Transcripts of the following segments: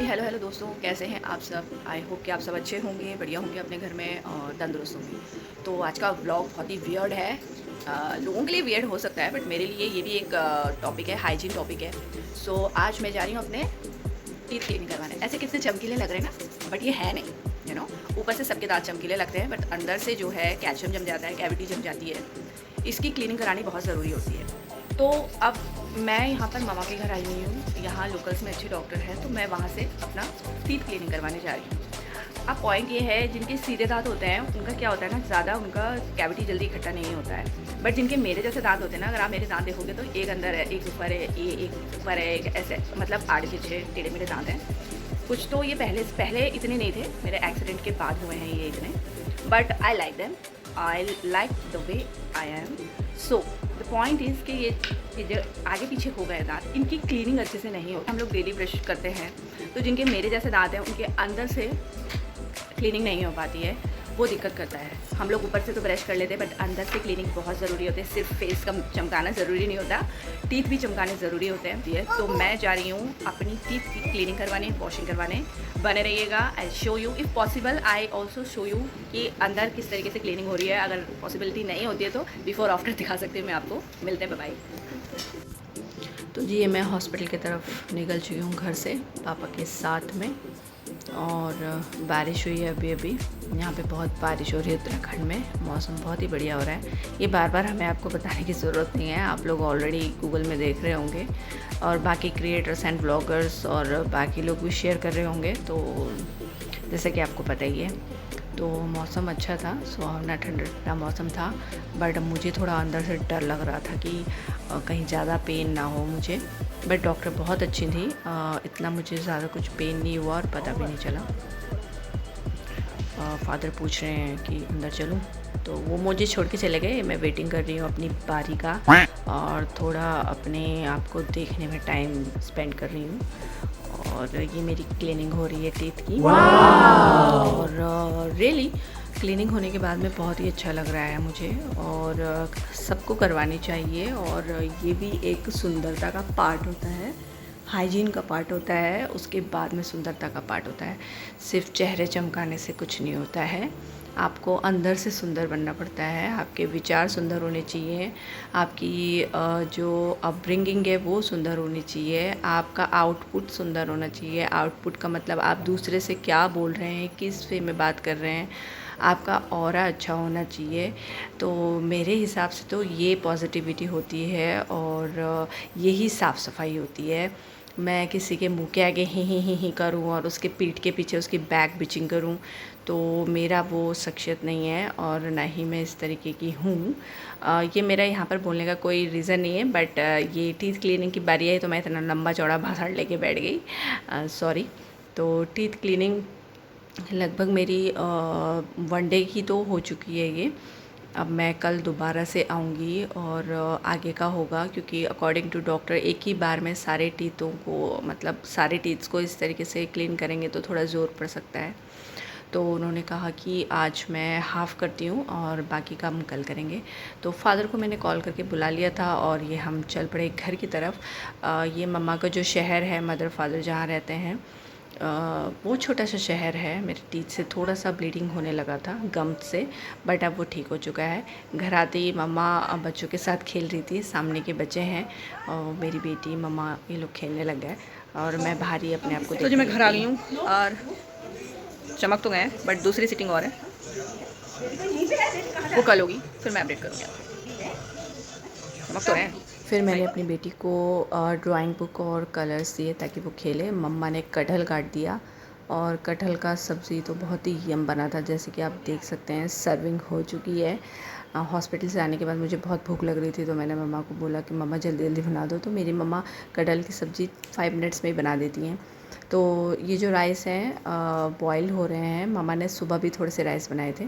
Hello hello दोस्तों, कैसे हैं आप सब। आई होप कि आप सब अच्छे होंगे, बढ़िया होंगे अपने घर में और तंदुरुस्त होंगे। तो आज का व्लॉग बहुत ही वियर्ड है। लोगों के लिए वियर्ड हो सकता है, बट मेरे लिए ये भी एक टॉपिक है, हाइजीन टॉपिक है। सो आज मैं जा रही हूँ अपने टीथ क्लीनिंग करवाने। ऐसे कितने चमकीले लग रहे हैं ना, बट ये है नहीं। ऊपर से सबके दांत चमकीले लगते हैं, बट अंदर से जो है कैल्शियम जम जाता है, कैविटी जम जाती है। इसकी क्लीनिंग करानी बहुत ज़रूरी होती है। तो अब मैं यहाँ पर मामा के घर आई हुई हूँ। यहाँ लोकल्स में अच्छे डॉक्टर हैं, तो मैं वहाँ से अपना टीथ क्लीनिंग करवाने जा रही हूँ। अब पॉइंट ये है, जिनके सीधे दांत होते हैं उनका क्या होता है ना, ज़्यादा उनका कैविटी जल्दी इकट्ठा नहीं होता है। बट जिनके मेरे जैसे दांत होते हैं ना, अगर आप मेरे दांत देखोगे तो एक अंदर है, एक ऊपर है, ये एक ऊपर है, एक ऐसे, मतलब आड़े पीछे टेढ़े मेढ़े दांत हैं। कुछ तो ये पहले पहले इतने नहीं थे, मेरे एक्सीडेंट के बाद हुए हैं ये इतने। But I like them, I like the way I am. So the point is कि ये जो आगे पीछे हो गए दांत, इनकी क्लीनिंग अच्छे से नहीं होती। हम लोग डेली ब्रश करते हैं, तो जिनके मेरे जैसे दांत हैं उनके अंदर से क्लीनिंग नहीं हो पाती है, वो दिक्कत करता है। हम लोग ऊपर से तो ब्रश कर लेते हैं, बट अंदर से क्लीनिंग बहुत ज़रूरी होती है। सिर्फ फेस का चमकाना ज़रूरी नहीं होता, टीथ भी चमकाने ज़रूरी होते हैं। तो मैं जा रही हूँ अपनी टीथ की क्लीनिंग करवाने, वॉशिंग करवाने। बने रहिएगा, I show you, if possible I also show you कि अंदर किस तरीके से क्लीनिंग हो रही है। अगर पॉसिबिलिटी नहीं होती है तो बिफोर आफ्टर दिखा सकती हूँ मैं आपको। मिलते हैं, बाय। तो जी, ये मैं हॉस्पिटल की तरफ निकल चुकी हूँ घर से पापा के साथ में। और बारिश हुई है अभी अभी। यहाँ पे बहुत बारिश हो रही है उत्तराखंड में। मौसम बहुत ही बढ़िया हो रहा है। ये बार बार हमें आपको बताने की ज़रूरत नहीं है, आप लोग ऑलरेडी गूगल में देख रहे होंगे और बाकी क्रिएटर्स एंड ब्लॉगर्स और बाकी लोग भी शेयर कर रहे होंगे। तो जैसे कि आपको पता ही है, तो मौसम अच्छा था, सुहावना ठंडा ठंडा मौसम था। बट मुझे थोड़ा अंदर से डर लग रहा था कि कहीं ज़्यादा पेन ना हो मुझे। बट डॉक्टर बहुत अच्छी थी, इतना मुझे ज़्यादा कुछ पेन नहीं हुआ और पता भी नहीं चला। फादर पूछ रहे हैं कि अंदर चलूं, तो वो मुझे छोड़ के चले गए। मैं वेटिंग कर रही हूँ अपनी बारी का और थोड़ा अपने आप को देखने में टाइम स्पेंड कर रही हूँ। और ये मेरी क्लीनिंग हो रही है टीथ की। और रियली क्लीनिंग होने के बाद में बहुत ही अच्छा लग रहा है मुझे। और सबको करवानी चाहिए। और ये भी एक सुंदरता का पार्ट होता है, हाइजीन का पार्ट होता है, उसके बाद में सुंदरता का पार्ट होता है। सिर्फ चेहरे चमकाने से कुछ नहीं होता है, आपको अंदर से सुंदर बनना पड़ता है। आपके विचार सुंदर होने चाहिए, आपकी जो अपब्रिंगिंग है वो सुंदर होनी चाहिए, आपका आउटपुट सुंदर होना चाहिए। आउटपुट का मतलब आप दूसरे से क्या बोल रहे हैं, किस वे में बात कर रहे हैं, आपका ऑरा अच्छा होना चाहिए। तो मेरे हिसाब से तो ये पॉजिटिविटी होती है और यही साफ़ सफाई होती है। मैं किसी के मुंह के आगे ही करूं और उसके पीठ के पीछे उसकी बैक बिचिंग करूं, तो मेरा वो शख्सियत नहीं है और ना ही मैं इस तरीके की हूँ। ये मेरा यहाँ पर बोलने का कोई रीज़न नहीं है। बट ये टीथ क्लीनिंग की बारी आई तो मैं इतना लंबा चौड़ा भाषण लेके बैठ गई, सॉरी। तो टीथ क्लीनिंग लगभग मेरी 1 डे की तो हो चुकी है ये। अब मैं कल दोबारा से आऊँगी और आगे का होगा, क्योंकि अकॉर्डिंग टू डॉक्टर एक ही बार में सारे टीथों को, मतलब सारे टीथ्स को इस तरीके से क्लीन करेंगे तो थोड़ा ज़ोर पड़ सकता है। तो उन्होंने कहा कि आज मैं हाफ़ करती हूँ और बाकी का हम कल करेंगे। तो फादर को मैंने कॉल करके बुला लिया था और ये हम चल पड़े घर की तरफ। ये मम्मा का जो शहर है, मदर फादर जहाँ रहते हैं, वो छोटा सा शहर है। मेरे टीथ से थोड़ा सा ब्लीडिंग होने लगा था गम से, बट अब वो ठीक हो चुका है। घर आते ही मम्मा बच्चों के साथ खेल रही थी, सामने के बच्चे हैं और मेरी बेटी मम्मा ये लोग खेलने लग गए और मैं बाहर ही अपने आप को। तो जी मैं घर आ गई हूँ और चमक तो गए हैं, बट दूसरी सीटिंग और है, वो कल होगी, फिर मैं अपडेट करूँगी आपको। चमक तो है। फिर मैंने अपनी बेटी को ड्राइंग बुक और कलर्स दिए ताकि वो खेले। मम्मा ने कटहल काट दिया और कटहल का सब्ज़ी तो बहुत ही यम बना था, जैसे कि आप देख सकते हैं। सर्विंग हो चुकी है। हॉस्पिटल से आने के बाद मुझे बहुत भूख लग रही थी, तो मैंने मम्मा को बोला कि मम्मा जल्दी जल्दी बना दो। तो मेरी मम्मा कटहल की सब्ज़ी 5 मिनट्स में ही बना देती हैं। तो ये जो राइस हैं बॉयल हो रहे हैं। मम्मा ने सुबह भी थोड़े से राइस बनाए थे।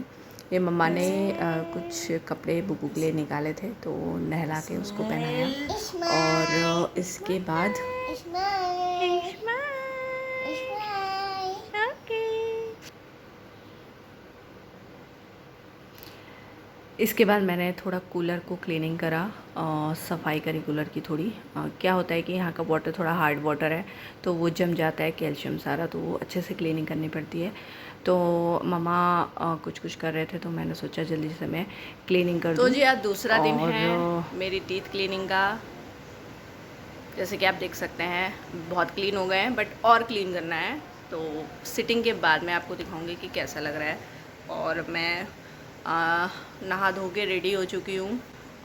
ये मम्मा ने कुछ कपड़े बुबू के लिए निकाले थे, तो नहला के उसको पहनाया। और इसके बाद इसके बाद मैंने थोड़ा कूलर को क्लीनिंग करा और सफाई करी कूलर की थोड़ी। क्या होता है कि यहाँ का वाटर थोड़ा हार्ड वाटर है तो वो जम जाता है कैल्शियम सारा, तो वो अच्छे से क्लीनिंग करनी पड़ती है। तो मम्मा कुछ कुछ कर रहे थे तो मैंने सोचा जल्दी से मैं क्लीनिंग कर दूँ। तो जी आज दूसरा दिन है मेरी टीथ क्लीनिंग का। जैसे कि आप देख सकते हैं बहुत क्लीन हो गए हैं, बट और क्लीन करना है। तो सिटिंग के बाद मैं आपको दिखाऊंगी कि कैसा लग रहा है। और मैं नहा धो के रेडी हो चुकी हूँ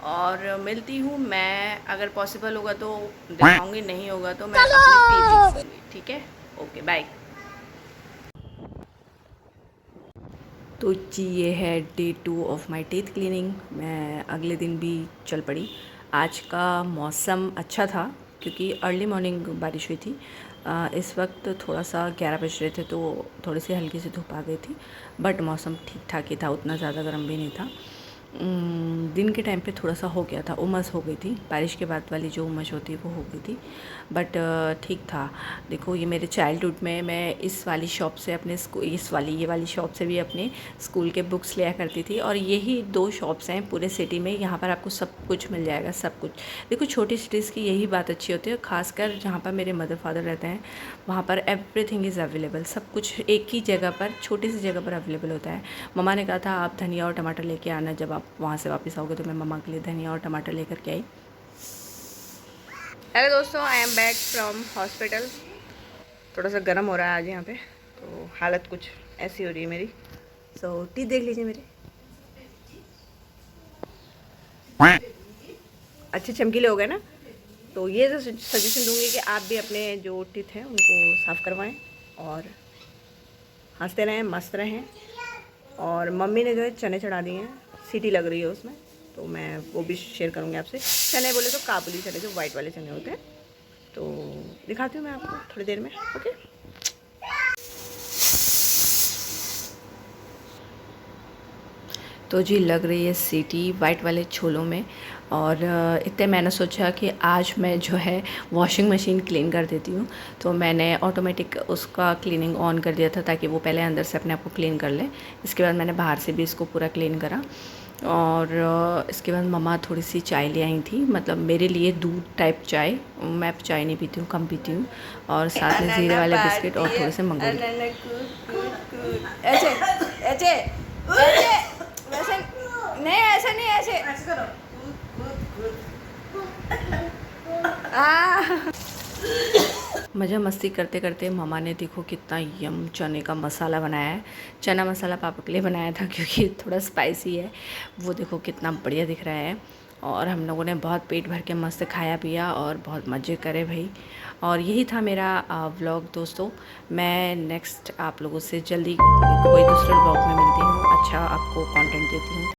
और मिलती हूँ मैं, अगर पॉसिबल होगा तो दिखाऊंगी, नहीं होगा तो मैं अपनी टीथ दिखाऊंगी। ठीक है, ओके बाय। तो जी ये है day 2 of my teeth cleaning. मैं अगले दिन भी चल पड़ी। आज का मौसम अच्छा था क्योंकि अर्ली मॉर्निंग बारिश हुई थी। इस वक्त थोड़ा सा 11 बज रहे थे तो थोड़ी सी हल्की सी धूप आ गई थी, बट मौसम ठीक ठाक ही था, उतना ज़्यादा गर्म भी नहीं था। दिन के टाइम पे थोड़ा सा हो गया था, उमस हो गई थी, बारिश के बाद वाली जो उमस होती है वो हो गई थी, बट ठीक था। देखो ये मेरे चाइल्डहुड में मैं इस वाली शॉप से अपने ये वाली शॉप से भी अपने स्कूल के बुक्स लिया करती थी। और यही 2 शॉप्स हैं पूरे सिटी में, यहाँ पर आपको सब कुछ मिल जाएगा, सब कुछ। देखो छोटी सिटीज़ की यही बात अच्छी होती है, खासकर जहाँ पर मेरे मदर फादर रहते हैं वहाँ पर एवरीथिंग इज़ अवेलेबल। सब कुछ एक ही जगह पर, छोटी सी जगह पर अवेलेबल होता है। मम्मा ने कहा था आप धनिया और टमाटर लेके आना, जब आप वहाँ से वापस आओगे। तो मैं मम्मा के लिए धनिया और टमाटर लेकर के आई। हेलो दोस्तों, I am back from hospital. थोड़ा सा गर्म हो रहा है आज यहाँ पे, तो हालत कुछ ऐसी हो रही है मेरी। सो टीथ देख लीजिए मेरे, अच्छे चमकीले हो गए ना। तो ये सजेशन दूंगी कि आप भी अपने जो टीथ हैं उनको साफ़ करवाएं और हंसते रहें, मस्त रहें। और मम्मी ने जो है चने चढ़ा दिए हैं, सीटी लग रही है उसमें, तो मैं वो भी शेयर करूँगी आपसे। चने बोले तो काबुली चने, जो वाइट वाले चने होते हैं। तो दिखाती हूँ मैं आपको थोड़ी देर में, ओके। तो जी लग रही है सीटी वाइट वाले छोलों में। और इतने मैंने सोचा कि आज मैं जो है वॉशिंग मशीन क्लीन कर देती हूँ। तो मैंने ऑटोमेटिक उसका क्लीनिंग ऑन कर दिया था ताकि वो पहले अंदर से अपने आप को क्लीन कर ले। इसके बाद मैंने बाहर से भी इसको पूरा क्लीन करा। और इसके बाद मम्मा थोड़ी सी चाय ले आई थी, मतलब मेरे लिए दूध टाइप चाय। मैं चाय नहीं पीती हूँ, कम पीती हूँ। और साथ में ज़ीरे वाले बिस्किट और थोड़े से मंगोली। ऐसे ऐसे वैसे नहीं, ऐसे नहीं, ऐसे करो। मज़ा मस्ती करते करते मम्मा ने देखो कितना यम चने का मसाला बनाया है। चना मसाला पापा के लिए बनाया था क्योंकि थोड़ा स्पाइसी है। वो देखो कितना बढ़िया दिख रहा है। और हम लोगों ने बहुत पेट भर के मस्त खाया पिया और बहुत मज़े करे भाई। और यही था मेरा व्लॉग दोस्तों। मैं नेक्स्ट आप लोगों से जल्दी कोई दूसरे व्लॉग में मिलती हूँ, अच्छा आपको कंटेंट देती हूँ।